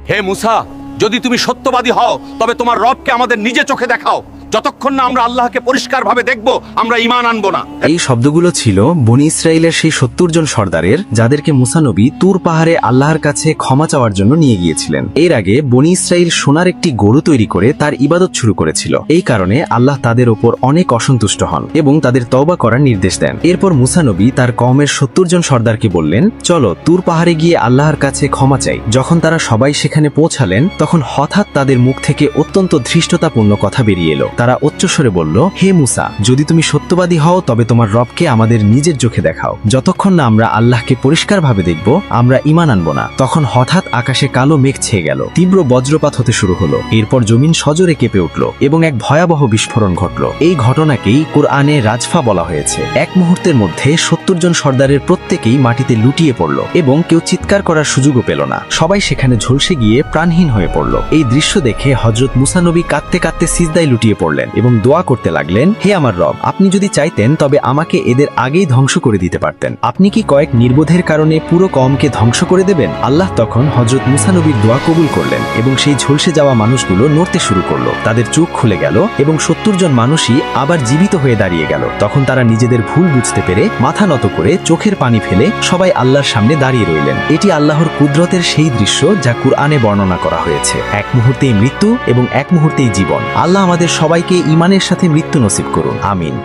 হে মুসা, যদি তুমি সত্যবাদী হও তবে তোমার রবকে আমাদের নিজে চোখে দেখাও। যতক্ষণ না আমরা আল্লাহকে পরিষ্কারভাবে দেখব, আমরা ঈমান আনবো না। এই শব্দগুলো ছিল বনি ইসরায়েলের সেই ৭০ জন সর্দারের, যাদেরকে মুসা নবী তুর পাহাড়ে আল্লাহর কাছে ক্ষমা চাওয়ার জন্য নিয়ে গিয়েছিলেন। এর আগে বনি ইসরায়েল সোনার একটি গরু তৈরি করে তার ইবাদত শুরু করেছিল। এই কারণে আল্লাহ তাদের ওপর অনেক অসন্তুষ্ট হন এবং তাদের তওবা করার নির্দেশ দেন। এরপর মুসা নবী তার কওমের ৭০ জন সর্দারকে বললেন, চলো তুর পাহাড়ে গিয়ে আল্লাহর কাছে ক্ষমা চাই। যখন তারা সবাই সেখানে পৌঁছালেন, তখন হঠাৎ তাদের মুখ থেকে অত্যন্ত ধৃষ্টতাপূর্ণ কথা বেরিয়ে এলো। তারা উচ্চস্বরে বলল, হে মুসা, যদি তুমি সত্যবাদী হও তবে তোমার রবকে আমাদের নিজের চোখে দেখাও। যতক্ষণ না আমরা আল্লাহকে পরিষ্কারভাবে দেখব, আমরা ঈমান আনবো না। তখন হঠাৎ আকাশে কালো মেঘ ছেয়ে গেল, তীব্র বজ্রপাত হতে শুরু হলো। এরপর জমিন সজোরে কেঁপে উঠল এবং এক ভয়াবহ বিস্ফোরণ ঘটল। এই ঘটনাকেই কোরআনে রাজফা বলা হয়েছে। এক মুহূর্তের মধ্যে ৭০ জন সর্দারের প্রত্যেকেই মাটিতে লুটিয়ে পড়ল এবং কেউ চিৎকার করার সুযোগও পেল না। সবাই সেখানে ঝলসে গিয়ে প্রাণহীন হয়ে পড়ল। এই দৃশ্য দেখে হযরত মুসা নবী কাঁদতে কাঁদতে সিজদায় লুটিয়ে পড়লেন এবং দোয়া করতে লাগলেন, হে আমার রব, আপনি যদি চাইতেন তবে আমাকে এদের আগেই ধ্বংস করে দিতে পারতেন। আপনি কি কয়েক নির্বোধের কারণে পুরো কওমকে ধ্বংস করে দেবেন? আল্লাহ তখন হযরত মুসা নবীর দোয়া কবুল করলেন এবং সেই ঝলসে যাওয়া মানুষগুলো নড়তে শুরু করলো। তাদের চোখ খুলে গেল এবং ৭০ জন মানুষই আবার জীবিত হয়ে দাঁড়িয়ে গেল। তখন তারা নিজেদের ভুল বুঝতে পেরে মাথা নত করে চোখের পানি ফেলে সবাই আল্লাহর সামনে দাঁড়িয়ে রইলেন। এটি আল্লাহর কুদরতের সেই দৃশ্য যা কুরআনে বর্ণনা করা হয়েছে। এক মুহূর্তেই মৃত্যু এবং এক মুহূর্তেই জীবন। আল্লাহ আমাদের সবাইকে ঈমানের সাথে মৃত্যু নসিব করুন। আমিন।